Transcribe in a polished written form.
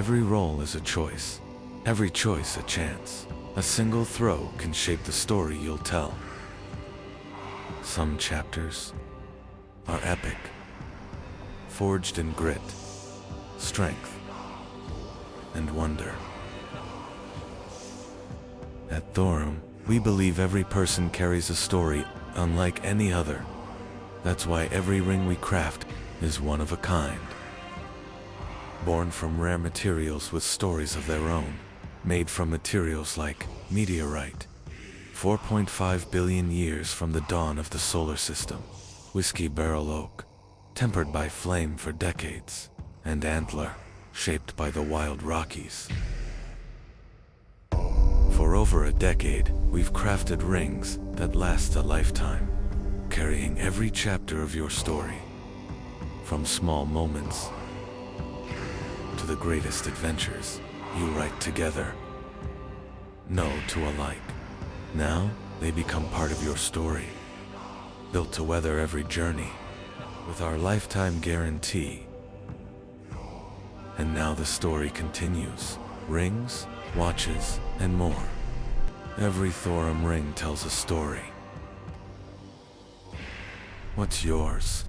Every roll is a choice, every choice a chance. A single throw can shape the story you'll tell. Some chapters are epic, forged in grit, strength, and wonder. At Thorum, we believe every person carries a story unlike any other. That's why every ring we craft is one of a kind. Born from rare materials with stories of their own, made from materials like meteorite, 4.5 billion years from the dawn of the solar system, whiskey barrel oak, tempered by flame for decades, and antler, shaped by the wild Rockies. For over a decade, we've crafted rings that last a lifetime, carrying every chapter of your story, from small moments to the greatest adventures you write together. No to alike. Now, they become part of your story, built to weather every journey, with our lifetime guarantee. And now the story continues. Rings, watches, and more. Every Thorum ring tells a story. What's yours?